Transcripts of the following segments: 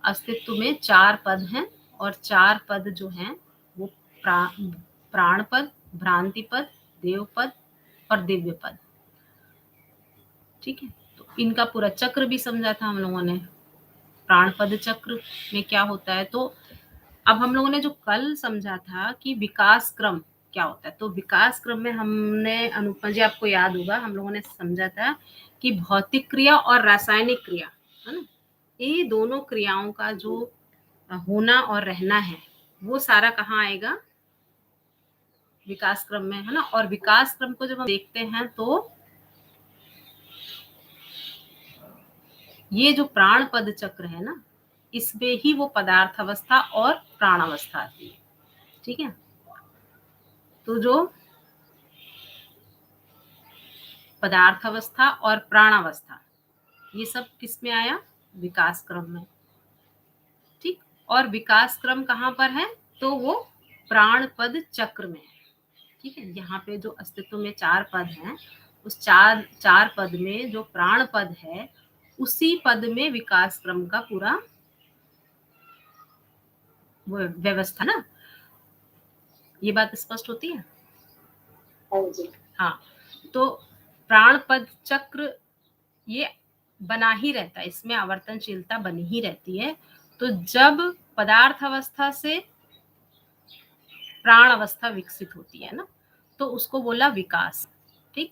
अस्तित्व में 4 पद हैं और 4 पद जो हैं वो प्राण पद, भ्रांति पद, देव पद और दिव्य पद। ठीक है, तो इनका पूरा चक्र भी समझा था हम लोगों ने। प्राण पद चक्र में क्या होता है, तो अब हम लोगों ने जो कल समझा था कि विकास क्रम क्या होता है, तो विकास क्रम में हमने अनुपमा जी आपको याद होगा हम लोगों ने समझा था कि भौतिक क्रिया और रासायनिक क्रिया है ना, ये दोनों क्रियाओं का जो होना और रहना है वो सारा कहाँ आएगा, विकास क्रम में, है ना। और विकास क्रम को जब हम देखते हैं तो ये जो प्राण पद चक्र है ना, इसमें ही वो पदार्थ अवस्था और प्राण अवस्था आती है। ठीक है, तो जो पदार्थ अवस्था और प्राण अवस्था ये सब किस में आया, विकास क्रम में। ठीक, और विकास क्रम कहाँ पर है, तो वो प्राण पद चक्र में है। ठीक है, यहाँ पे जो अस्तित्व में 4 पद हैं, उस चार पद में जो प्राण पद है उसी पद में विकास क्रम का पूरा व्यवस्था ना। ये बात स्पष्ट होती है? हाँ, तो प्राण पद चक्र ये बना ही रहता है, इसमें आवर्तनशीलता बनी ही रहती है। तो जब पदार्थ अवस्था से प्राण अवस्था विकसित होती है ना, तो उसको बोला विकास। ठीक,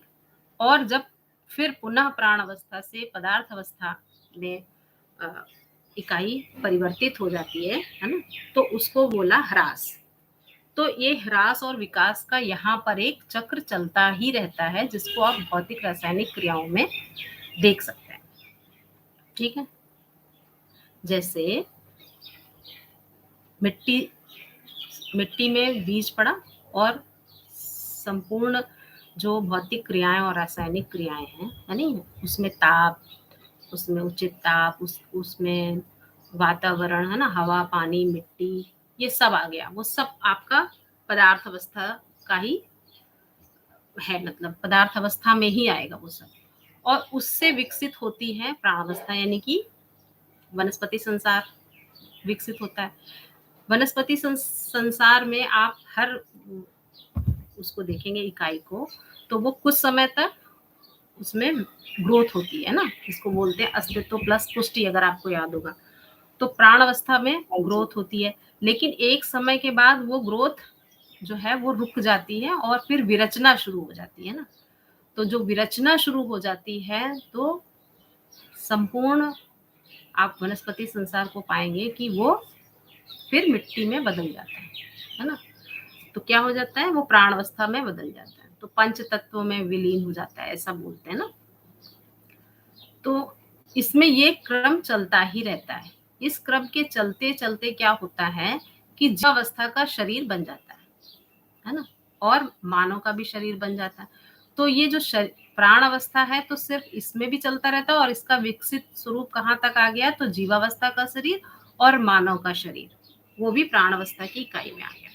और जब फिर पुनः प्राण अवस्था से पदार्थ अवस्था में इकाई परिवर्तित हो जाती है ना, तो उसको बोला ह्रास। तो ये ह्रास और विकास का यहाँ पर एक चक्र चलता ही रहता है, जिसको आप भौतिक रासायनिक क्रियाओं में देख सकते हैं। ठीक है, जैसे मिट्टी में बीज पड़ा और संपूर्ण जो भौतिक क्रियाएं और रासायनिक क्रियाएं हैं, है नहीं, उसमें ताप, उसमें उचित ताप, उसमें वातावरण, है ना, हवा, पानी, मिट्टी, ये सब आ गया। वो सब आपका पदार्थ अवस्था का ही है, मतलब पदार्थ अवस्था में ही आएगा वो सब। और उससे विकसित होती है प्राणावस्था, यानी कि वनस्पति संसार विकसित होता है। वनस्पति संसार में आप हर उसको देखेंगे इकाई को, तो वो कुछ समय तक उसमें ग्रोथ होती है ना, इसको बोलते हैं अस्तित्व प्लस पुष्टि, अगर आपको याद होगा। तो प्राण अवस्था में ग्रोथ होती है, लेकिन एक समय के बाद वो ग्रोथ जो है वो रुक जाती है और फिर विरचना शुरू हो जाती है ना। तो जो विरचना शुरू हो जाती है, तो संपूर्ण आप वनस्पति संसार को पाएंगे कि वो फिर मिट्टी में बदल जाता है ना। तो क्या हो जाता है, वो प्राण अवस्था में बदल जाता है, तो पंच तत्वों में विलीन हो जाता है, ऐसा बोलते हैं ना। तो इसमें ये क्रम चलता ही रहता है। इस क्रम के चलते चलते क्या होता है कि जीवावस्था का शरीर बन जाता है ना, और मानव का भी शरीर बन जाता है। तो ये जो प्राण अवस्था है तो सिर्फ इसमें भी चलता रहता है, और इसका विकसित स्वरूप कहाँ तक आ गया, तो जीवावस्था का शरीर और मानव का शरीर, वो भी प्राण अवस्था की इकाई में आ गया।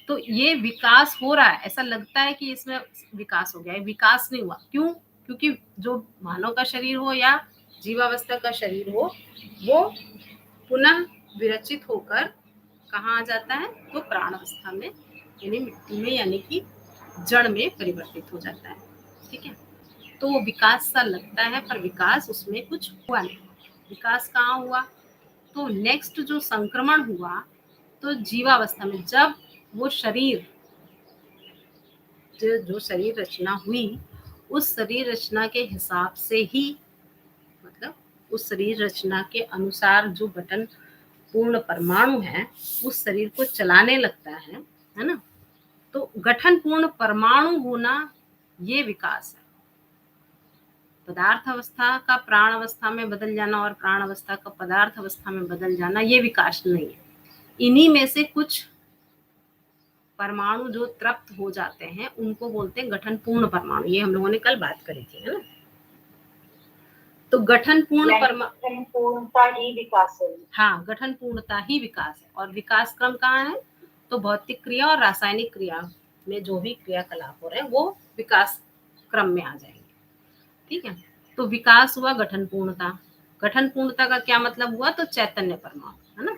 तो ये विकास हो रहा है, ऐसा लगता है कि इसमें विकास हो गया है, विकास नहीं हुआ। क्यों? क्योंकि जो मानव का शरीर हो या जीवावस्था का शरीर हो, वो पुनः विरचित होकर कहाँ आ जाता है, तो प्राण अवस्था में, यानी मिट्टी में, यानी कि जड़ में परिवर्तित हो जाता है। ठीक है, तो वो विकास सा लगता है, पर विकास उसमें कुछ हुआ नहीं। विकास कहाँ हुआ, तो नेक्स्ट जो संक्रमण हुआ, तो जीवावस्था में जब वो शरीर, जो शरीर रचना हुई, उस शरीर रचना के हिसाब से ही, मतलब उस शरीर रचना के अनुसार जो गठन पूर्ण परमाणु है उस शरीर को चलाने लगता है ना। तो गठन पूर्ण परमाणु होना ये विकास है। पदार्थ अवस्था का प्राण अवस्था में बदल जाना और प्राण अवस्था का पदार्थ अवस्था में बदल जाना ये विकास नहीं है। इन्हीं में से कुछ परमाणु जो तृप्त हो जाते हैं उनको बोलते हैं गठन पूर्ण परमाणु। ये हम लोगों ने कल बात करी थी, है ना। तो गठन पूर्णता ही विकास है। हाँ, गठन पूर्णता ही विकास है। और विकास क्रम कहाँ है, तो भौतिक क्रिया और रासायनिक क्रिया में जो भी क्रियाकलाप हो रहे हैं वो विकास क्रम में आ जाएंगे। ठीक है, तो विकास हुआ गठन पूर्णता, गठन पूर्णता का क्या मतलब हुआ? तो चैतन्य परमाणु, है ना।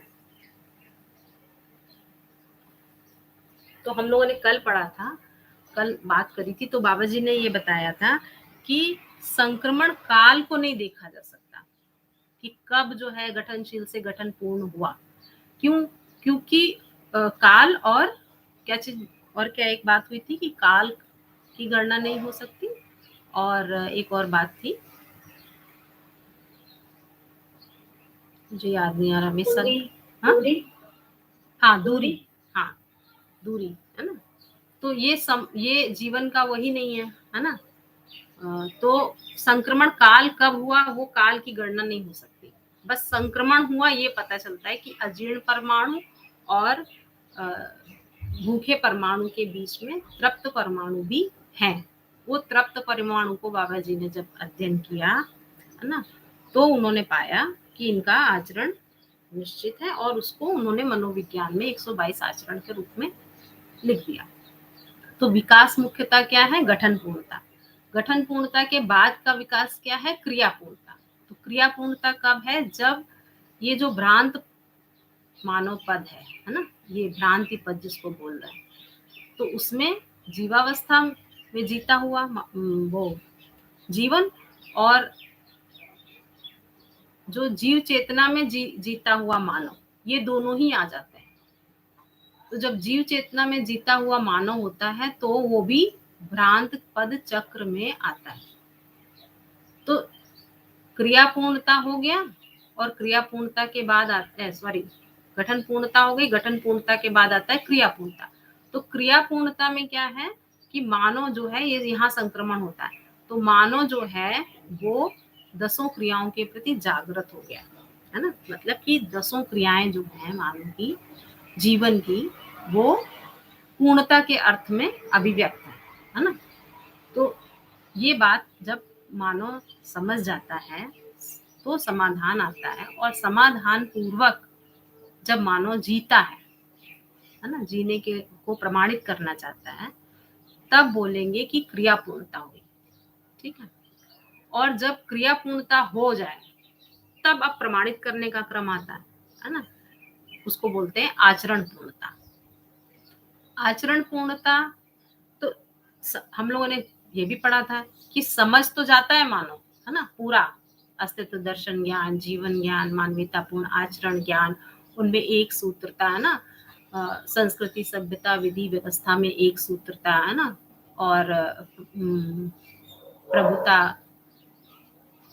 तो हम लोगों ने कल पढ़ा था, कल बात करी थी, तो बाबा जी ने ये बताया था कि संक्रमण काल को नहीं देखा जा सकता कि कब जो है गठनशील से गठन पूर्ण हुआ। क्यों? क्योंकि काल और क्या चीज, और क्या एक बात हुई थी कि काल की गणना नहीं हो सकती, और एक और बात थी, मुझे याद नहीं आ रहा। दूरी, हाँ दूरी, हाँ, दूरी, हाँ दूरी, है ना। तो ये जीवन का वही नहीं है ना। तो संक्रमण काल कब हुआ, वो काल की गणना नहीं हो सकती। बस संक्रमण हुआ ये पता चलता है कि अजीर्ण परमाणु और भूखे परमाणु के बीच में तृप्त परमाणु भी हैं। वो तृप्त परमाणु को बाबा जी ने जब अध्ययन किया, है ना, तो उन्होंने पाया कि इनका आचरण निश्चित है, और उसको उन्होंने मनोविज्ञान में 122 आचरण के रूप में लिख दिया। तो विकास मुख्यतः क्या है? गठन पूर्णता। गठन पूर्णता के बाद का विकास क्या है? क्रिया पूर्णता। तो क्रिया पूर्णता कब है? जब ये जो भ्रांत मानव पद है ना, ये भ्रांति पद जिसको बोल रहे हैं, तो उसमें जीवावस्था में जीता हुआ वो जीवन, और जो जीव चेतना में जीता हुआ मानव, ये दोनों ही आ जाते हैं। तो जब जीव चेतना में जीता हुआ मानव होता है तो वो भी भ्रांत पद चक्र में आता है। तो क्रिया पूर्णता हो गया, और क्रिया पूर्णता के बाद आता है, सॉरी, गठन पूर्णता हो गई, गठन पूर्णता के बाद आता है क्रिया पूर्णता। तो क्रिया पूर्णता में क्या है कि मानव जो है, ये यहाँ संक्रमण होता है, तो मानव जो है वो 10 क्रियाओं के प्रति जागृत हो गया, है ना। मतलब कि 10 क्रियाएं जो है मानव की जीवन की, वो पूर्णता के अर्थ में अभिव्यक्त है ना। तो ये बात जब मानव समझ जाता है तो समाधान आता है, और समाधान पूर्वक जब मानव जीता है ना, जीने के को प्रमाणित करना चाहता है, तब बोलेंगे कि क्रिया पूर्णता हुई। ठीक है। और जब क्रिया पूर्णता हो जाए तब अब प्रमाणित करने का क्रम आता है ना। उसको बोलते हैं आचरण पूर्णता। आचरण पूर्णता, तो हम लोगों ने ये भी पढ़ा था कि समझ तो जाता है मानव, है ना, पूरा अस्तित्व दर्शन ज्ञान, जीवन ज्ञान, मानवीयतापूर्ण आचरण ज्ञान, उनमें एक सूत्रता, है ना, संस्कृति सभ्यता विधि व्यवस्था में एक सूत्रता, है ना, और प्रभुता,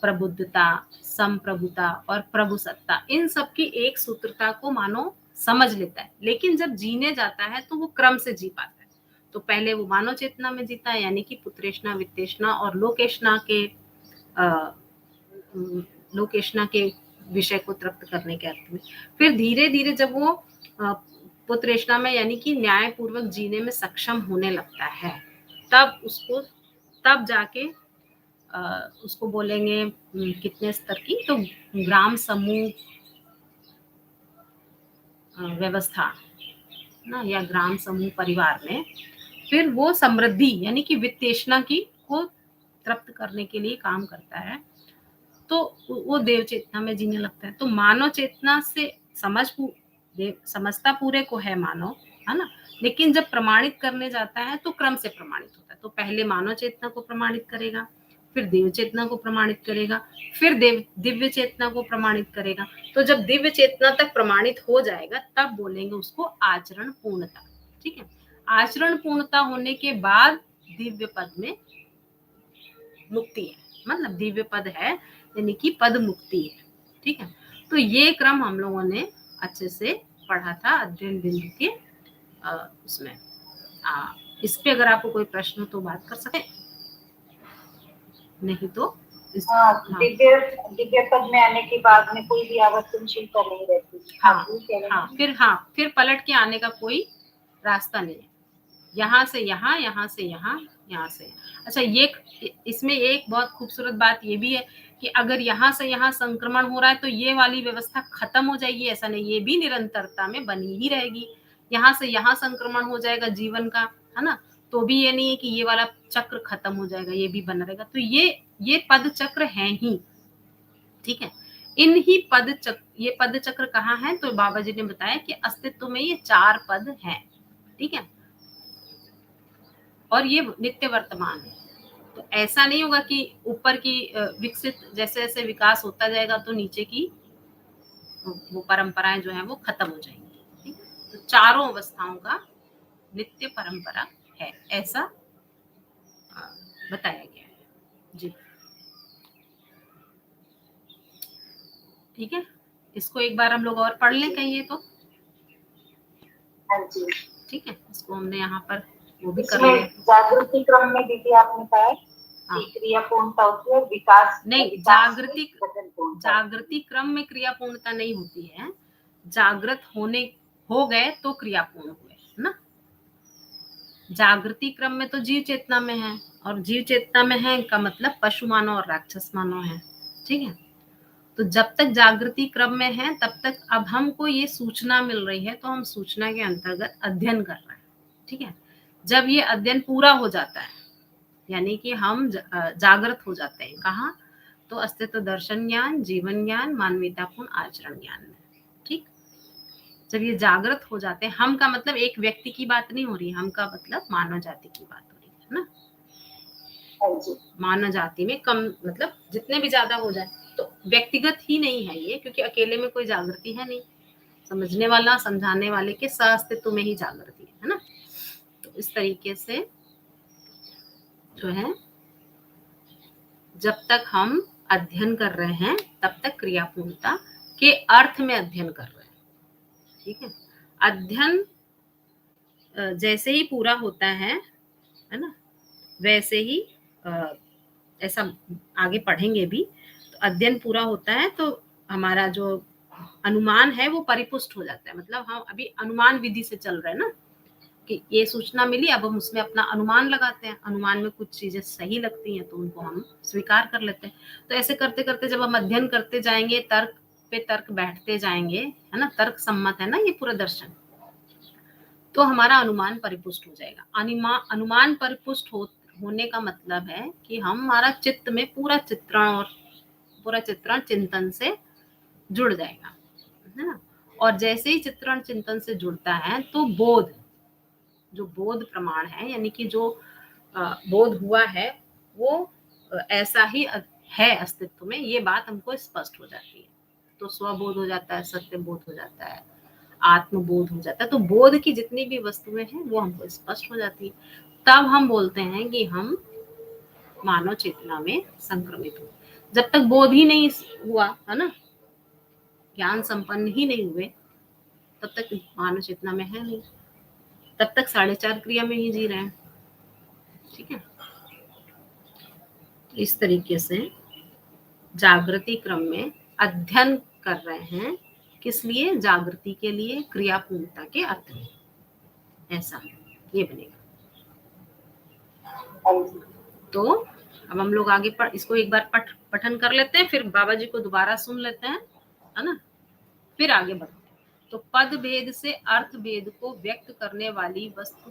प्रबुद्धता, संप्रभुता और प्रभुसत्ता, इन सब की एक सूत्रता को मानव समझ लेता है। लेकिन जब जीने जाता है तो वो क्रम से जी पाता है। तो पहले वो मानव चेतना में जीता है, यानी कि पुत्रेष्णा, वित्तेष्णा और लोकेष्णा के लोकेष्णा के विषय को तृप्त करने के अर्थ में। फिर धीरे धीरे जब वो पुत्रेष्णा में, यानी कि न्याय पूर्वक जीने में सक्षम होने लगता है, तब जाके उसको बोलेंगे कितने स्तर की, तो ग्राम समूह व्यवस्था ना, या ग्राम समूह परिवार में फिर वो समृद्धि, यानी कि वित्तेष्णा की को तृप्त करने के लिए काम करता है। तो वो देव चेतना में जीने लगता है। तो मानव चेतना से समझता पूरे को है मानव, है ना। लेकिन जब प्रमाणित करने जाता है तो क्रम से प्रमाणित होता है। तो पहले मानव चेतना को प्रमाणित करेगा, फिर देव चेतना को प्रमाणित करेगा, फिर दिव्य चेतना को प्रमाणित करेगा। तो जब दिव्य चेतना तक प्रमाणित हो जाएगा तब बोलेंगे उसको आचरण पूर्णता। ठीक है। आचरण पूर्णता होने के बाद दिव्य पद में मुक्ति है, मतलब दिव्य पद है, यानी कि पद मुक्ति है। ठीक है। तो ये क्रम हम लोगों ने अच्छे से पढ़ा था अध्ययन बिंदु के उसमें। इस पे अगर आपको कोई प्रश्न हो तो बात कर सकते, नहीं तो दिव्य दिव्य पद में आने के बाद में कोई भी आवर्तनशीलता नहीं रहती। फिर पलट के आने का कोई रास्ता नहीं है। यहाँ से यहाँ, यहाँ से यहाँ, यहाँ से। अच्छा, ये इसमें एक बहुत खूबसूरत बात ये भी है कि अगर यहाँ से यहाँ संक्रमण हो रहा है तो ये वाली व्यवस्था खत्म हो जाएगी, ऐसा नहीं, ये भी निरंतरता में बनी ही रहेगी। यहाँ से यहाँ संक्रमण हो जाएगा जीवन का, है ना, तो भी ये नहीं है कि ये वाला चक्र खत्म हो जाएगा, ये भी बना रहेगा। तो ये पद चक्र है ही। ठीक है। इन ही पद चक्र, ये पद चक्र कहाँ है, तो बाबा जी ने बताया कि अस्तित्व में ये 4 पद हैं, ठीक है, और ये नित्य वर्तमान है। तो ऐसा नहीं होगा कि ऊपर की विकसित जैसे जैसे विकास होता जाएगा तो नीचे की वो परंपराएं जो है वो खत्म हो जाएंगी, ठीक है? तो चारों अवस्थाओं का नित्य परंपरा है, ऐसा बताया गया है जी। ठीक है, इसको एक बार हम लोग और पढ़ लें कहिए तो। हाँ जी, ठीक है, इसको हमने यहाँ पर वो भी कर इसमें लिया। जागृति क्रम में दीदी आपने कहा है हाँ, कि क्रिया पूर्णता होती है, विकास नहीं, विकास में वचन पूर्णता। जागृति क्रम में क्रिया पूर्णता नहीं होती है, जागृत होने हो गए तो क्रिया पूर्ण हुए, है ना। जागृति क्रम में तो जीव चेतना में है, और जीव चेतना में है का मतलब पशु मानव और राक्षस मानव है, ठीक है। तो जब तक जागृति क्रम में है तब तक अब हमको ये सूचना मिल रही है, तो हम सूचना के अंतर्गत अध्ययन कर रहे हैं, ठीक है। जब ये अध्ययन पूरा हो जाता है, यानी कि हम जागृत हो जाते हैं, कहाँ, तो अस्तित्व दर्शन ज्ञान, जीवन ज्ञान, मानवीयतापूर्ण आचरण ज्ञान में, ठीक। जब ये जागृत हो जाते हैं, हम का मतलब एक व्यक्ति की बात नहीं हो रही, हम का मतलब मानव जाति की बात हो रही है ना। हाँ जी, मानव जाति में कम मतलब जितने भी ज्यादा हो जाए, तो व्यक्तिगत ही नहीं है ये, क्योंकि अकेले में कोई जागृति है नहीं, समझने वाला समझाने वाले के सहअस्तित्व में ही जागृति है ना। तो इस तरीके से जो है, जब तक हम अध्ययन कर रहे हैं तब तक क्रियापूर्णता के अर्थ में अध्ययन कर रहे हैं, ठीक है। अध्ययन जैसे ही पूरा होता है ना, वैसे ही ऐसा आगे पढ़ेंगे भी, तो अध्ययन पूरा होता है तो हमारा जो अनुमान है वो परिपुष्ट हो जाता है, मतलब हम अभी अनुमान विधि से चल रहे हैं ना, कि ये सूचना मिली, अब हम उसमें अपना अनुमान लगाते हैं, अनुमान में कुछ चीजें सही लगती हैं तो उनको हम स्वीकार कर लेते हैं। तो ऐसे करते करते जब हम अध्ययन करते जाएंगे, तर्क पे तर्क बैठते जाएंगे, है ना, तर्क सम्मत है ना ये पूरा दर्शन, तो हमारा अनुमान परिपुष्ट हो जाएगा। अनुमान परिपुष्ट होने का मतलब है कि हमारा चित्त में पूरा चित्रण चिंतन से जुड़ जाएगा, है ना। और जैसे ही चित्रण चिंतन से जुड़ता है तो जो बोध प्रमाण है, यानी कि जो बोध हुआ है वो ऐसा ही है अस्तित्व में, ये बात हमको स्पष्ट हो जाती है। तो स्वबोध हो जाता है, सत्य बोध हो जाता है, आत्मबोध हो जाता है। तो बोध की जितनी भी वस्तुएं हैं वो हमको स्पष्ट हो जाती है, तब हम बोलते हैं कि हम मानव चेतना में संक्रमित हो। जब तक बोध ही नहीं हुआ है ना, ज्ञान संपन्न ही नहीं हुए, तब तक मानव चेतना में है नहीं, तब तक 4.5 क्रिया में ही जी रहे हैं, ठीक है। तो इस तरीके से जागृति क्रम में अध्ययन कर रहे हैं, किस लिए, जागृति के लिए, क्रिया पूर्णता के अर्थ में, ऐसा ये बनेगा। हाँ जी, तो अब हम लोग आगे इसको एक बार पठन कर लेते हैं, फिर बाबा जी को दोबारा सुन लेते हैं, है ना, फिर आगे बढ़ते हैं। तो पद भेद से अर्थ भेद को व्यक्त करने वाली वस्तु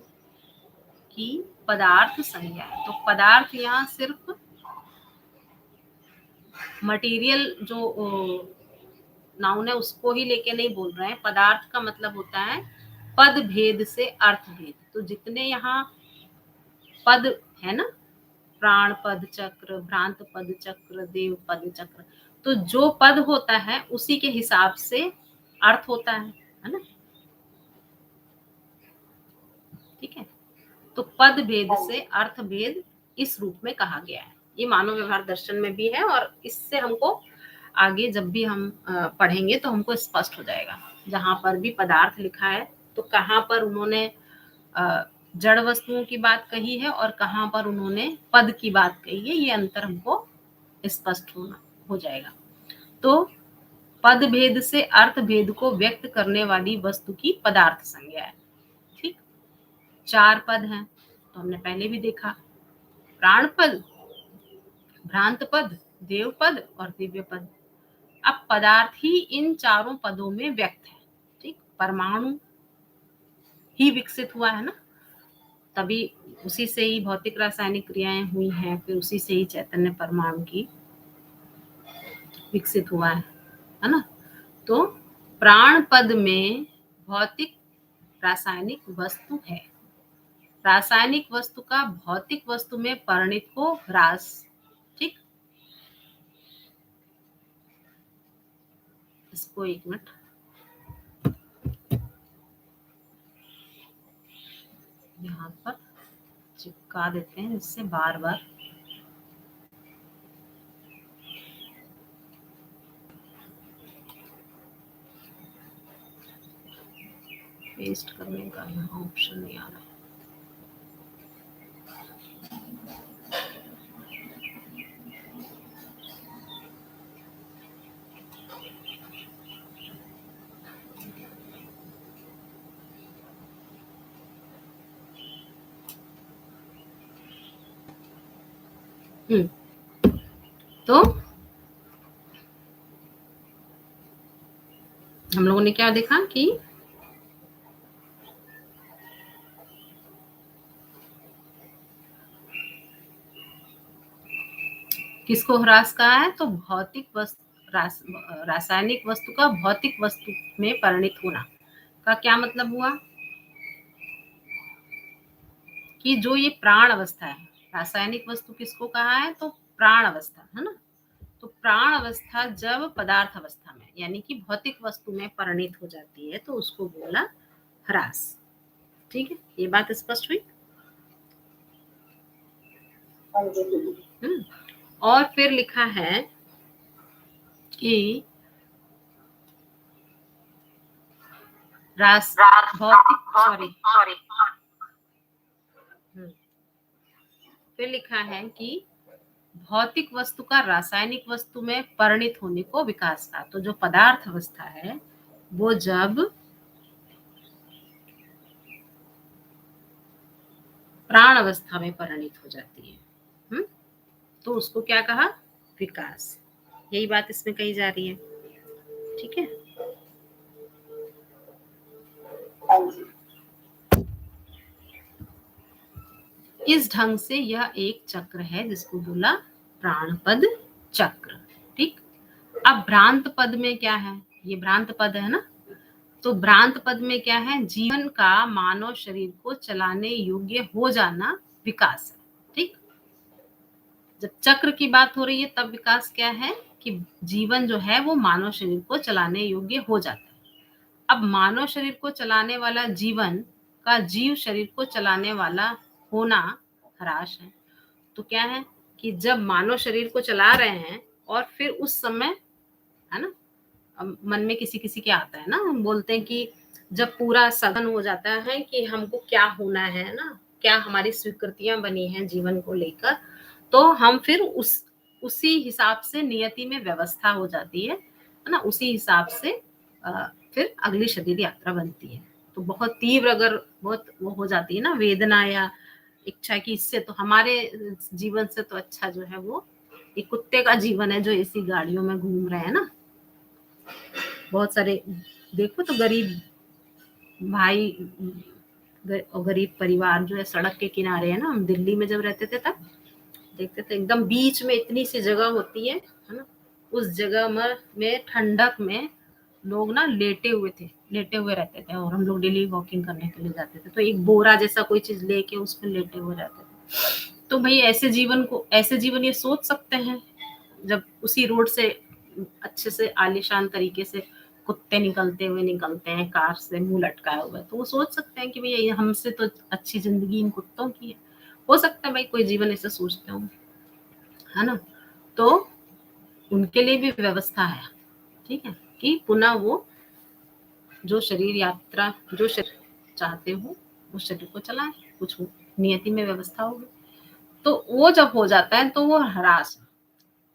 की पदार्थ संज्ञा है। तो पदार्थ यहाँ सिर्फ मटेरियल जो नाउन है उसको ही लेके नहीं बोल रहे हैं, पदार्थ का मतलब होता है पद भेद से अर्थ भेद। तो जितने यहाँ पद है ना, प्राण पद चक्र, भ्रांत पद चक्र, देव पद चक्र, तो जो पद होता है उसी के हिसाब से अर्थ होता है ना, ठीक है। तो पद भेद से अर्थ भेद इस रूप में कहा गया है, ये मानव व्यवहार दर्शन में भी है, और इससे हमको आगे जब भी हम पढ़ेंगे तो हमको स्पष्ट हो जाएगा। जहां पर भी पदार्थ लिखा है तो कहाँ पर उन्होंने जड़ वस्तुओं की बात कही है और कहाँ पर उन्होंने पद की बात कही है, ये अंतर हमको स्पष्ट हो जाएगा। तो पद भेद से अर्थ भेद को व्यक्त करने वाली वस्तु की पदार्थ संज्ञा है, ठीक। 4 पद हैं तो हमने पहले भी देखा, प्राण पद, भ्रांत पद, देव पद और दिव्य पद। अब पदार्थ ही इन चारों पदों में व्यक्त है, ठीक। परमाणु ही विकसित हुआ है ना, तभी उसी से ही भौतिक रासायनिक क्रियाएं हुई हैं, फिर उसी से ही चैतन्य परमाणु की विकसित हुआ है। है ना। तो प्राण पद में भौतिक रासायनिक वस्तु है। रासायनिक वस्तु का भौतिक वस्तु में परिणित को ह्रास। ठीक, इसको एक मिनट यहाँ पर चिपका देते हैं, इससे बार बार पेस्ट करने का यहाँ ऑप्शन नहीं आ रहा है। तो हम लोगों ने क्या देखा कि किसको ह्रास कहा है, तो भौतिक वस्तु रासायनिक वस्तु का भौतिक वस्तु में परिणित होना का क्या मतलब हुआ कि जो ये प्राण अवस्था है, रासायनिक वस्तु किसको कहा है, तो प्राण अवस्था, है ना। तो प्राण अवस्था जब पदार्थ अवस्था में यानी कि भौतिक वस्तु में परिणित हो जाती है तो उसको बोला ह्रास। ठीक है, ये बात स्पष्ट हुई। और फिर लिखा है कि भौतिक फिर लिखा है कि भौतिक वस्तु का रासायनिक वस्तु में परिणित होने को विकास का। तो जो पदार्थ अवस्था है वो जब प्राण अवस्था में परिणित हो जाती है, तो उसको क्या कहा, विकास। यही बात इसमें कही जा रही है। ठीक है, इस ढंग से यह एक चक्र है जिसको बोला प्राणपद चक्र। ठीक, अब भ्रांत पद में क्या है, ये भ्रांत पद है ना। तो भ्रांत पद में क्या है, जीवन का मानव शरीर को चलाने योग्य हो जाना विकास है। ठीक, जब चक्र की बात हो रही है तब विकास क्या है कि जीवन जो है वो मानव शरीर को चलाने योग्य हो जाता है। अब मानव शरीर को चलाने वाला जीवन का जीव शरीर को चलाने वाला होना ह्रास है। तो क्या है कि जब मानव शरीर को चला रहे हैं और फिर उस समय, है ना, मन में किसी किसी के आता है ना, हम बोलते हैं कि जब पूरा सघन हो जाता है कि हमको क्या होना है ना, क्या हमारी स्वीकृतियां बनी हैं जीवन को लेकर, तो हम फिर उसी हिसाब से नियति में व्यवस्था हो जाती है ना, उसी हिसाब से फिर अगली शरीर यात्रा बनती है। तो बहुत तीव्र अगर बहुत वो हो जाती है ना वेदना या इच्छा की, इससे तो हमारे जीवन से तो अच्छा जो है वो एक कुत्ते का जीवन है जो ऐसी गाड़ियों में घूम रहे हैं ना। बहुत सारे देखो तो गरीब भाई और गरीब परिवार जो है सड़क के किनारे है ना। हम दिल्ली में जब रहते थे तब देखते थे एकदम बीच में इतनी सी जगह होती है ना, उस जगह में ठंडक में लोग ना लेटे हुए रहते थे और हम लोग डेली वॉकिंग करने के लिए जाते थे। तो एक बोरा जैसा कोई चीज लेके उस पर लेटे हुए रहते थे। तो भाई ऐसे जीवन ये सोच सकते हैं जब उसी रोड से अच्छे से आलीशान तरीके से कुत्ते निकलते हैं कार से मुंह लटकाए हुए, तो वो सोच सकते हैं कि भैया हमसे तो अच्छी जिंदगी इन कुत्तों की है। हो सकता है भाई कोई जीवन ऐसे सोचते हो, है ना। तो उनके लिए भी व्यवस्था है, ठीक है, कि पुनः वो जो शरीर यात्रा जो शरीर चाहते हो उस शरीर को चलाएं, कुछ नियति में व्यवस्था होगी। तो वो जब हो जाता है तो वो ह्रास।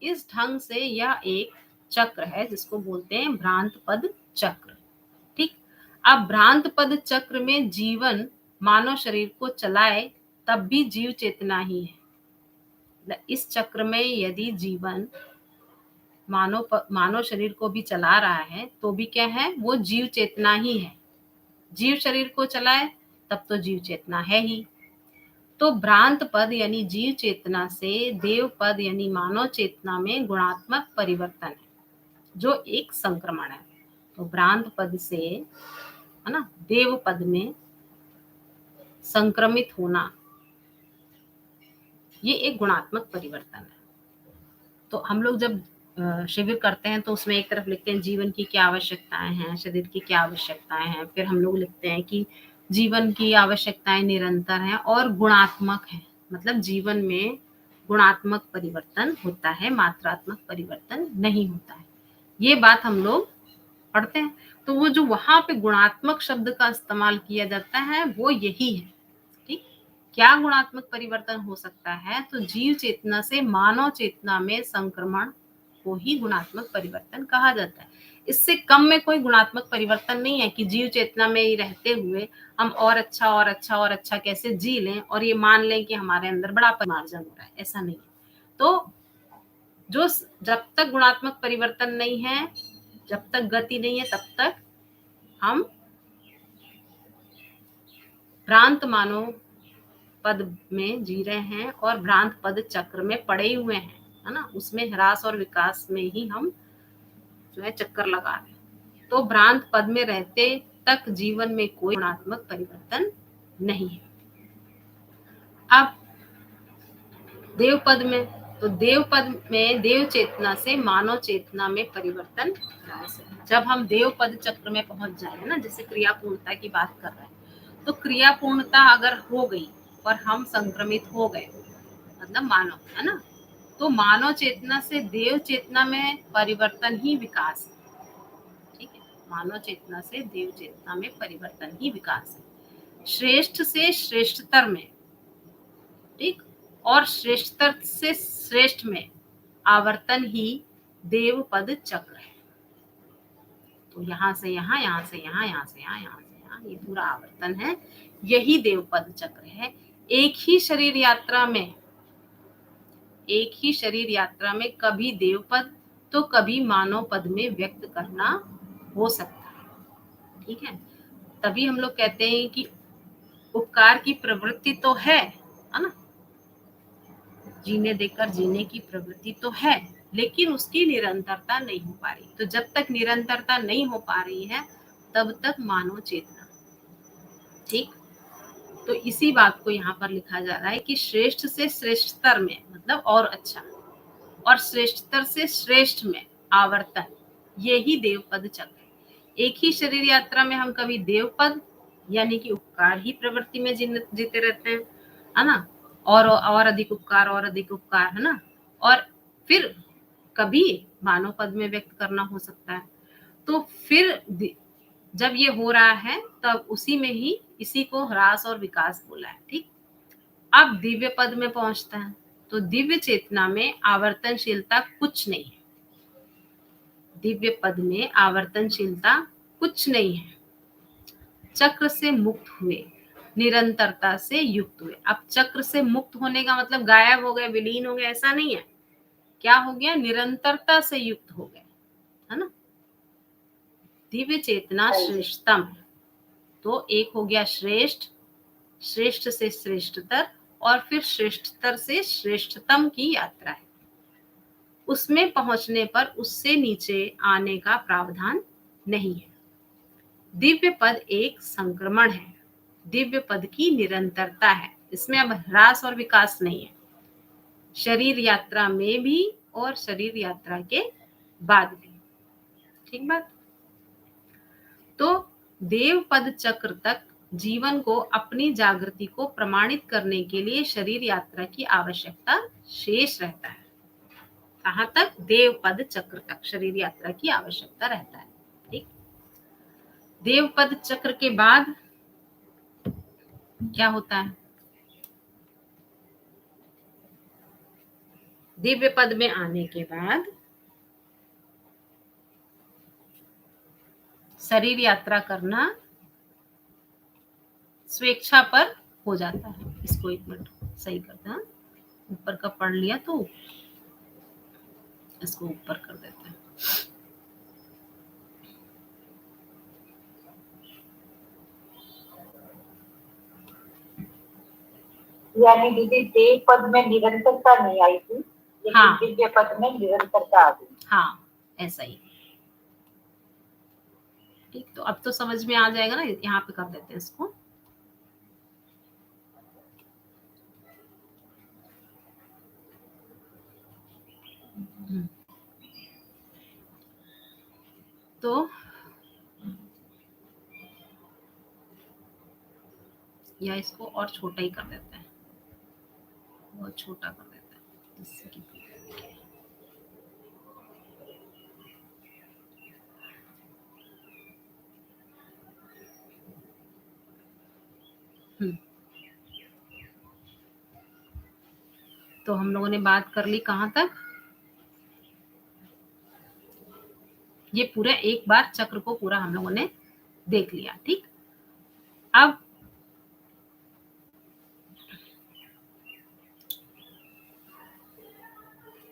इस ढंग से यह एक चक्र है जिसको बोलते हैं भ्रांत पद चक्र। ठीक, अब भ्रांत पद चक्र में जीवन मानव शरीर को चलाए तब भी जीव चेतना ही है। इस चक्र में यदि जीवन मानव शरीर को भी चला रहा है तो भी क्या है, वो जीव चेतना ही है। जीव शरीर को चलाए तब तो जीव चेतना है ही। तो भ्रांत पद यानी जीव चेतना से देव पद यानी मानव चेतना में गुणात्मक परिवर्तन है। जो एक संक्रमण है। तो भ्रांत पद से, है ना, देव पद में संक्रमित होना, ये एक गुणात्मक परिवर्तन है। तो हम लोग जब शिविर करते हैं तो उसमें एक तरफ लिखते हैं जीवन की क्या आवश्यकताएं हैं, शरीर की क्या आवश्यकताएं हैं, फिर हम लोग लिखते हैं कि जीवन की आवश्यकताएं निरंतर हैं और गुणात्मक हैं, मतलब जीवन में गुणात्मक परिवर्तन होता है, मात्रात्मक परिवर्तन नहीं होता है। ये बात हम लोग पढ़ते हैं। तो वो जो वहां पे गुणात्मक शब्द का इस्तेमाल किया जाता है वो यही है। ठीक, क्या गुणात्मक परिवर्तन हो सकता है? तो जीव चेतना से मानव चेतना में संक्रमण को ही गुणात्मक परिवर्तन कहा जाता है। इससे कम में कोई गुणात्मक परिवर्तन नहीं है कि जीव चेतना में ही रहते हुए हम और अच्छा और अच्छा और अच्छा कैसे जी लें और ये मान लें कि हमारे अंदर बड़ा परिमार्जन हो रहा है। ऐसा नहीं है। तो जो जब तक गुणात्मक परिवर्तन नहीं है, जब तक गति नहीं है, तब तक हम भ्रांत मानव पद में जी रहे हैं और भ्रांत पद चक्र में पड़े हुए हैं, है ना। उसमें ह्रास और विकास में ही हम जो है चक्कर लगा रहे हैं। तो भ्रांत पद में रहते तक जीवन में कोई गुणात्मक परिवर्तन नहीं है। अब देव पद में, तो देव पद में देव चेतना से मानव चेतना में परिवर्तन। जब हम देव पद चक्र में पहुंच जाए, ना, जैसे क्रिया पूर्णता की बात कर रहे हैं, तो क्रिया पूर्णता अगर हो गई और हम संक्रमित हो गए, मतलब मानव, है ना, तो मानव चेतना से देव चेतना में परिवर्तन ही विकास है। ठीक है, मानव चेतना से देव चेतना में परिवर्तन ही विकास है। श्रेष्ठ से श्रेष्ठतर में, ठीक, और श्रेष्ठतर से श्रेष्ठ में आवर्तन ही देव पद चक्र है। तो यहाँ से यहाँ, यहाँ से यहाँ, यहाँ से यहाँ, यहाँ से यहाँ, ये पूरा आवर्तन है, यही देव पद चक्र है। एक ही शरीर यात्रा में, एक ही शरीर यात्रा में कभी देव पद तो कभी मानव पद में व्यक्त करना हो सकता है। ठीक है, तभी हम लोग कहते हैं कि उपकार की प्रवृत्ति तो है ना, जीने देकर जीने की प्रवृत्ति तो है, लेकिन उसकी निरंतरता नहीं हो पा रही। तो जब तक निरंतरता नहीं हो पा रही है तब तक मानव चेतना। ठीक, तो इसी बात को यहाँ पर लिखा जा रहा है कि श्रेष्ठ से श्रेष्ठतर में, मतलब और अच्छा, और श्रेष्ठतर से श्रेष्ठ में आवर्तन, यही देव पद चक्र है। एक ही शरीर यात्रा में हम कभी देव पद यानी कि उपकार ही प्रवृत्ति में जीते रहते हैं, है ना, और अधिक उपकार और अधिक उपकार, है ना, और फिर कभी मानव पद में व्यक्त करना हो सकता है। तो फिर जब ये हो रहा है तब उसी में ही इसी को ह्रास और विकास बोला है। ठीक, अब दिव्य पद में पहुंचता है तो दिव्य चेतना में आवर्तनशीलता कुछ नहीं है। दिव्य पद में आवर्तनशीलता कुछ नहीं है। चक्र से मुक्त हुए, निरंतरता से युक्त हुए। अब चक्र से मुक्त होने का मतलब गायब हो गए, विलीन हो गए, ऐसा नहीं है। क्या हो गया? निरंतरता से युक्त हो गए, है ना। दिव्य चेतना श्रेष्ठतम, तो एक हो गया श्रेष्ठ, श्रेष्ठ से श्रेष्ठतर, और फिर श्रेष्ठतर से श्रेष्ठतम की यात्रा है। उसमें पहुंचने पर उससे नीचे आने का प्रावधान नहीं है। दिव्य पद एक संक्रमण है, दिव्य पद की निरंतरता है, इसमें अब ह्रास और विकास नहीं है, शरीर यात्रा में भी और शरीर यात्रा के बाद भी। ठीक बात। तो देव पद चक्र तक जीवन को अपनी जागृति को प्रमाणित करने के लिए शरीर यात्रा की आवश्यकता शेष रहता है। कहां तक? देव पद चक्र तक शरीर यात्रा की आवश्यकता रहता है। ठीक, देव पद चक्र के बाद क्या होता है? दिव्य पद में आने के बाद शरीर यात्रा करना स्वेच्छा पर हो जाता है। इसको एक मिनट सही करते हैं, ऊपर का पढ़ लिया तो इसको ऊपर कर देते हैं। यानी दीदी देव पद में निरंतरता नहीं आई थी, लेकिन हाँ, दिव्य पद में निरंतरता आ गई। हाँ, ऐसा ही। ठीक, तो अब तो समझ में आ जाएगा ना, यहाँ पे कर देते हैं इसको। तो या इसको और छोटा ही कर देते हैं, बहुत छोटा कर देते हैं जिससे कि तो हम लोगों ने बात कर ली कहाँ तक? ये पूरा एक बार चक्र को पूरा हम लोगों ने देख लिया। ठीक, अब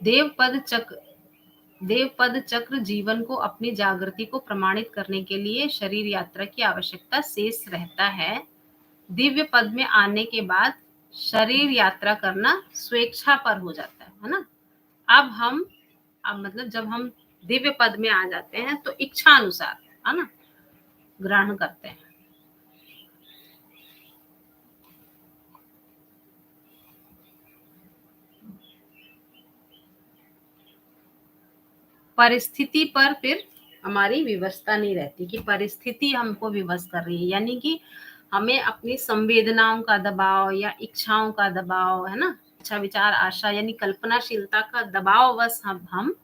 देवपद चक्र जीवन को अपनी जागृति को प्रमाणित करने के लिए शरीर यात्रा की आवश्यकता शेष रहता है। दिव्य पद में आने के बाद शरीर यात्रा करना स्वेच्छा पर हो जाता है ना। अब मतलब जब हम दिव्य पद में आ जाते हैं तो इच्छा अनुसार, है ना, ग्रहण करते हैं। परिस्थिति पर फिर हमारी विवशता नहीं रहती कि परिस्थिति हमको विवश कर रही है, यानी कि हमें अपनी संवेदनाओं का दबाव या इच्छाओं का दबाव, है ना, इच्छा विचार आशा यानी कल्पनाशीलता का दबाव बस हम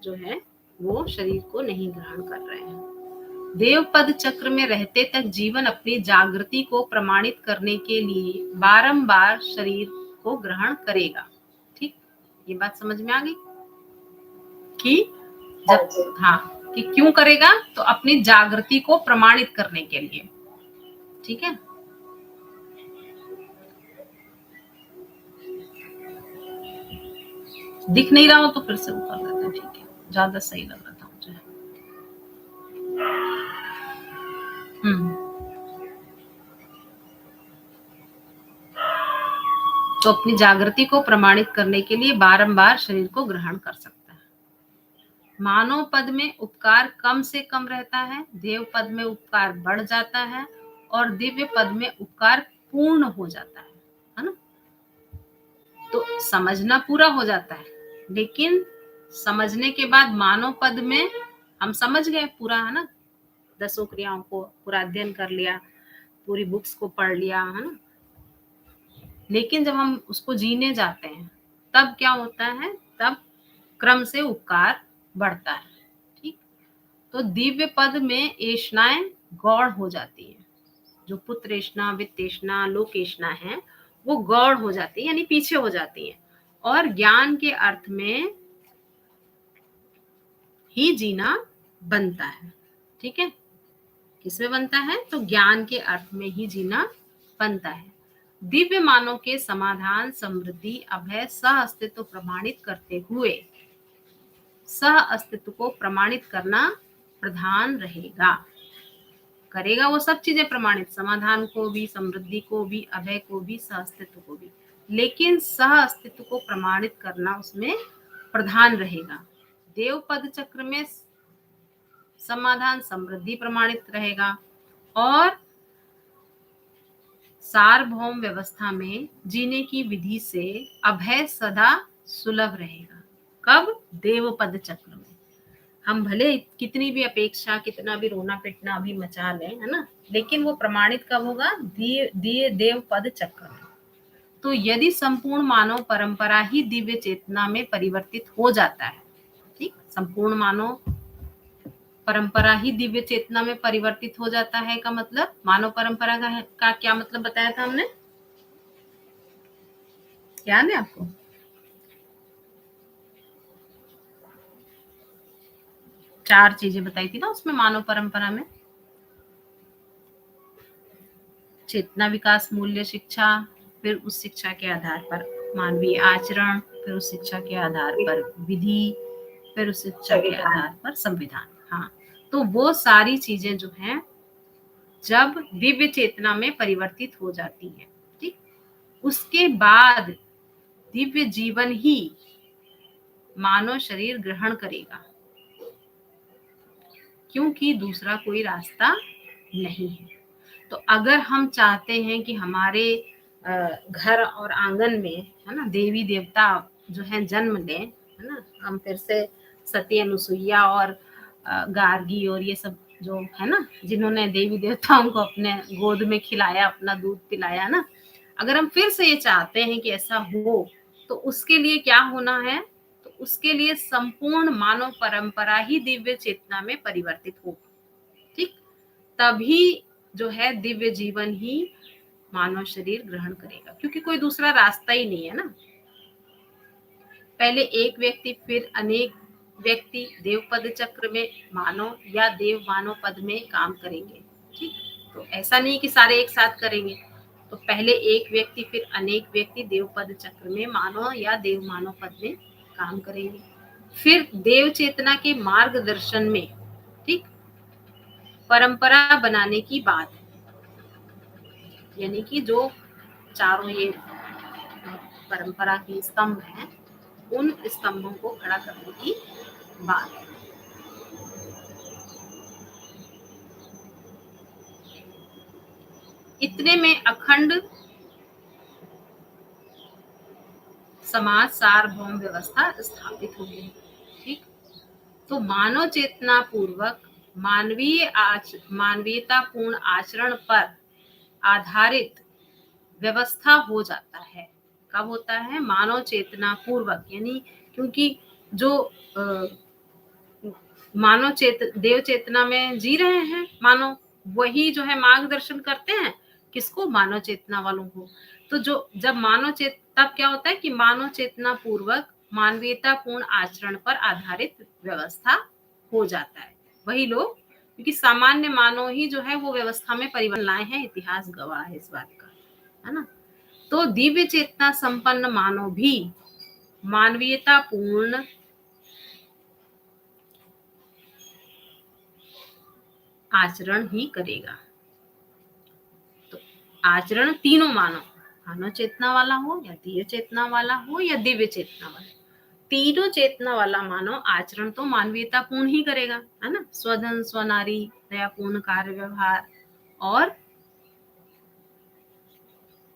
जो है वो शरीर को नहीं ग्रहण कर रहे हैं। देवपद चक्र में रहते तक जीवन अपनी जागृति को प्रमाणित करने के लिए बारंबार शरीर को ग्रहण करेगा। ठीक, ये बात समझ में आ गई कि जब कि क्यों करेगा? तो अपनी जागृति को प्रमाणित करने के लिए। ठीक है, दिख नहीं रहा हो तो फिर से वो कर देते हैं। ठीक है, ज्यादा सही लग रहा था मुझे। तो अपनी जागृति को प्रमाणित करने के लिए बारंबार शरीर को ग्रहण कर सकता है। मानव पद में उपकार कम से कम रहता है, देव पद में उपकार बढ़ जाता है और दिव्य पद में उपकार पूर्ण हो जाता है ना। तो समझना पूरा हो जाता है, लेकिन समझने के बाद मानव पद में हम समझ गए पूरा, है ना, 10 क्रियाओं को पूरा अध्ययन कर लिया, पूरी बुक्स को पढ़ लिया, है ना। लेकिन जब हम उसको जीने जाते हैं तब क्या होता है? तब क्रम से उपकार बढ़ता है। ठीक, तो दिव्य पद में एषणाएं गौण हो जाती है। जो पुत्रेषणा, वित्तेषणा, लोकेषणा है वो गौण हो जाती है, यानी पीछे हो जाती है, और ज्ञान के अर्थ में ही जीना बनता है। ठीक है, किसमें बनता है? तो ज्ञान के अर्थ में ही जीना बनता है। दिव्य मानव के समाधान, समृद्धि, अभय, सह अस्तित्व प्रमाणित करते हुए सह अस्तित्व को प्रमाणित करना प्रधान रहेगा। करेगा वो सब चीजें प्रमाणित, समाधान को भी, समृद्धि को भी, अभय को भी, सह अस्तित्व को भी, लेकिन सह अस्तित्व को प्रमाणित करना उसमें प्रधान रहेगा। देव पद चक्र में समाधान, समृद्धि प्रमाणित रहेगा और सार्वभौम व्यवस्था में जीने की विधि से अभय सदा सुलभ रहेगा। कब? देव पद चक्र में। हम भले कितनी भी अपेक्षा, कितना भी रोना पिटना अभी मचा लें, है ना, लेकिन वो प्रमाणित कब होगा? दिए देव पद चक्र में। तो यदि संपूर्ण मानव परंपरा ही दिव्य चेतना में परिवर्तित हो जाता है, ठीक, संपूर्ण मानव परंपरा ही दिव्य चेतना में परिवर्तित हो जाता है का मतलब, मानव परंपरा का क्या मतलब बताया था हमने? याद है आपको? चार चीजें बताई थी ना उसमें मानव परंपरा में। चेतना, विकास, मूल्य, शिक्षा, फिर उस शिक्षा के आधार पर मानवीय आचरण, फिर उस शिक्षा के आधार पर विधि, फिर उस शिक्षा के आधार पर संविधान। हाँ, तो वो सारी चीजें जो हैं जब दिव्य चेतना में परिवर्तित हो जाती है, ठीक, उसके बाद दिव्य जीवन ही मानव शरीर ग्रहण करेगा। क्योंकि दूसरा कोई रास्ता नहीं है। तो अगर हम चाहते हैं कि हमारे घर और आंगन में, है ना, देवी देवता जो है जन्म लें, है ना, हम फिर से सती अनुसुईया और गार्गी और ये सब जो है ना, जिन्होंने देवी देवताओं को अपने गोद में खिलाया, अपना दूध पिलाया ना, अगर हम फिर से ये चाहते हैं कि ऐसा हो, तो उसके लिए क्या होना है? तो उसके लिए संपूर्ण मानव परंपरा ही दिव्य चेतना में परिवर्तित हो, ठीक? तभी जो है दिव्य जीवन ही मानव शरीर ग्रहण करेगा, क्योंकि कोई दूसरा रास्ता ही नहीं है ना। पहले एक व्यक्ति फिर अनेक व्यक्ति देव पद चक्र में मानव या देव मानव पद में काम करेंगे, ठीक? तो ऐसा नहीं कि सारे एक साथ करेंगे। तो पहले एक व्यक्ति फिर अनेक व्यक्ति देव पद चक्र में मानव या देव मानव पद में काम करेंगे। फिर देव चेतना के मार्गदर्शन में, ठीक, परंपरा बनाने की बात है, यानी कि जो चारों ये परंपरा के स्तंभ हैं, उन स्तंभों को खड़ा करने की बात है। इतने में अखंड समाज सार्वभौम व्यवस्था स्थापित हो गई, ठीक? तो मानव चेतना पूर्वक मानवीयतापूर्ण आचरण पर आधारित व्यवस्था हो जाता है। कब होता है? मानव चेतना पूर्वक, यानी क्योंकि जो मानव देव चेतना में जी रहे हैं मानव, वही जो है मार्गदर्शन करते हैं किसको? मानव चेतना वालों को। तो जो जब तब क्या होता है कि मानव चेतना पूर्वक मानवीयतापूर्ण आचरण पर आधारित व्यवस्था हो जाता है। वही लोग, क्योंकि सामान्य मानव ही जो है वो व्यवस्था में परिवर्तन लाए हैं, इतिहास गवाह है इस बात का, है ना। तो दिव्य चेतना संपन्न मानव भी मानवीयतापूर्ण आचरण ही करेगा। तो आचरण तीनों मानव चेतना वाला हो या दिव्य चेतना वाला हो या दिव्य चेतना वाला, तीनों चेतना वाला मानव आचरण तो मानवीयतापूर्ण ही करेगा, है ना। स्वधन स्वनारी, दयापूर्ण कार्य व्यवहार और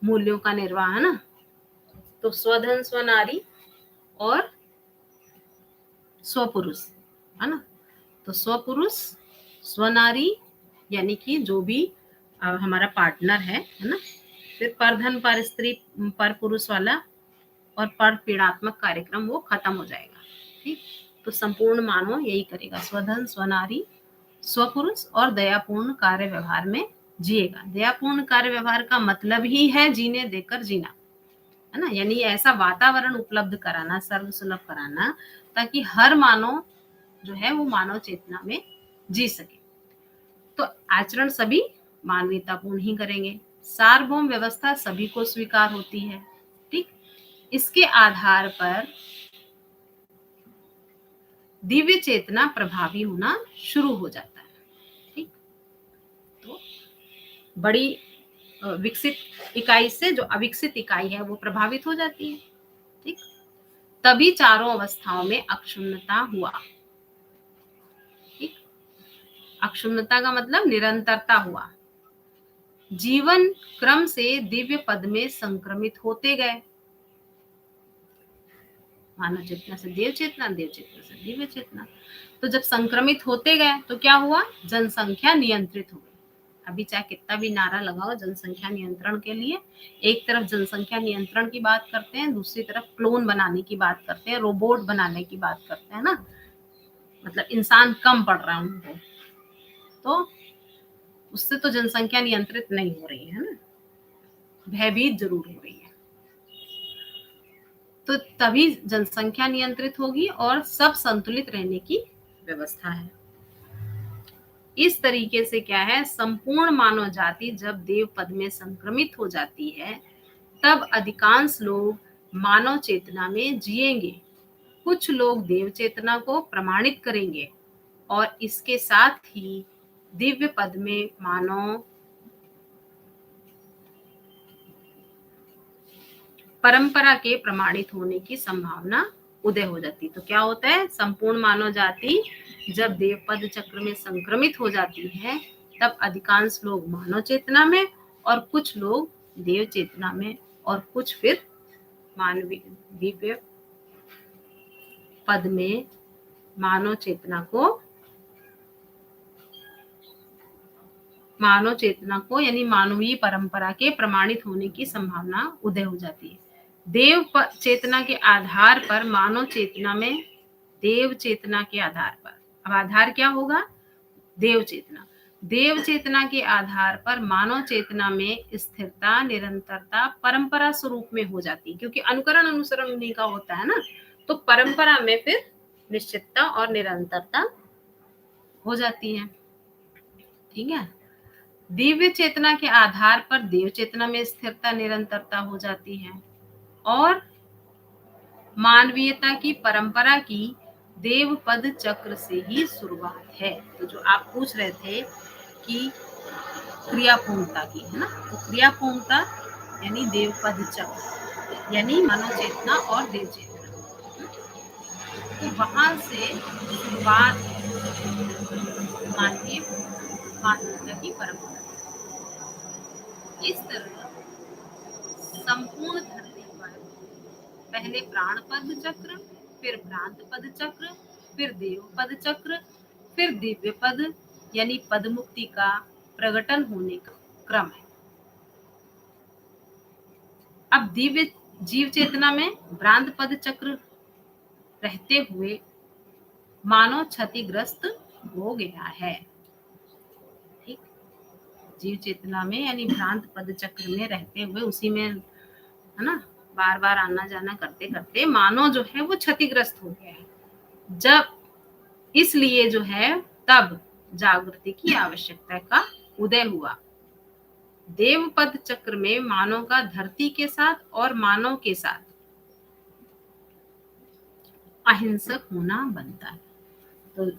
मूल्यों का निर्वाह, है ना। तो स्वधन स्वनारी और स्वपुरुष, है ना। तो स्वपुरुष स्वनारी यानी कि जो भी हमारा पार्टनर है ना। फिर परधन पर स्त्री पर पुरुष वाला और पर पीड़ात्मक कार्यक्रम वो खत्म हो जाएगा, ठीक। तो संपूर्ण मानव यही करेगा, स्वधन स्वनारी स्वपुरुष और दयापूर्ण कार्य व्यवहार में जिएगा। दयापूर्ण कार्य व्यवहार का मतलब ही है जीने देकर जीना, है ना। यानी ऐसा वातावरण उपलब्ध कराना, सर्वसुलभ कराना, ताकि हर मानव जो है वो मानव चेतना में जी सके। तो आचरण सभी मानवीयतापूर्ण ही करेंगे। सार्वभौम व्यवस्था सभी को स्वीकार होती है, ठीक। इसके आधार पर दिव्य चेतना प्रभावी होना शुरू हो जाता है, ठीक। तो बड़ी विकसित इकाई से जो अविकसित इकाई है वो प्रभावित हो जाती है, ठीक। तभी चारों अवस्थाओं में अक्षुण्णता हुआ, ठीक। अक्षुण्णता का मतलब निरंतरता हुआ। जीवन क्रम से दिव्य पद में संक्रमित होते गए। मानव चेतना से देव चेतना, देव चेतना से दिव्य चेतना। तो जब संक्रमित होते गए तो क्या हुआ? जनसंख्या नियंत्रित हो गई। अभी चाहे कितना भी नारा लगाओ जनसंख्या नियंत्रण के लिए, एक तरफ जनसंख्या नियंत्रण की बात करते हैं, दूसरी तरफ क्लोन बनाने की बात करते हैं, रोबोट बनाने की बात करते हैं ना। मतलब इंसान कम पड़ रहा है उनको, तो उससे तो जनसंख्या नियंत्रित नहीं हो रही है ना, भयभीत जरूर हो रही है। तो तभी जनसंख्या नियंत्रित होगी और सब संतुलित रहने की व्यवस्था है। इस तरीके से क्या है, संपूर्ण मानव जाति जब देव पद में संक्रमित हो जाती है, तब अधिकांश लोग मानव चेतना में जिएंगे। कुछ लोग देव चेतना को प्रमाणित करेंगे और इसके साथ ही दिव्य पद में मानव परंपरा के प्रमाणित होने की संभावना उदय हो जाती है। तो क्या होता है, संपूर्ण मानव जाति जब देव पद चक्र में संक्रमित हो जाती है तब अधिकांश लोग मानव चेतना में और कुछ लोग देव चेतना में और कुछ फिर मानवीय दिव्य पद में मानव चेतना को यानी मानवीय परंपरा के प्रमाणित होने की संभावना उदय हो जाती है। देव चेतना के आधार पर मानव चेतना में देव चेतना के आधार पर, अब आधार क्या होगा, देव चेतना। देव चेतना के आधार पर मानव चेतना में स्थिरता निरंतरता परंपरा स्वरूप में हो जाती है, क्योंकि अनुकरण अनुसरण उन्हीं का होता है ना, तो परंपरा में फिर निश्चितता और निरंतरता हो जाती है। ठीक है, दिव्य चेतना के आधार पर देव चेतना में स्थिरता निरंतरता हो जाती है और मानवीयता की परंपरा की देव पद चक्र से ही शुरुआत है। तो जो आप पूछ रहे थे कि क्रियापूर्णता की, है ना, तो क्रियापूर्णता यानी देव पद चक्र यानी मानव चेतना और देव चेतना, तो वहां से शुरुआत मानवीय मानवता की परंपरा। इस तरह संपूर्ण धरती पर पहले प्राण पद चक्र, फिर भ्रांत पद चक्र, फिर देव पद चक्र, फिर दिव्य पद यानी पद मुक्ति का प्रकटन होने का क्रम है। अब दिव्य जीव चेतना में भ्रांत पद चक्र रहते हुए मानव क्षतिग्रस्त हो गया है। ठीक, जीव चेतना में यानी भ्रांत पद चक्र में रहते हुए उसी में, है ना, बार बार आना जाना करते करते मानव जो है वो क्षतिग्रस्त हो गया है। जब इसलिए जो है तब जागृति की आवश्यकता का उदय हुआ। देव पद चक्र में मानव का धरती के साथ और मानव के साथ अहिंसक होना बनता है। तो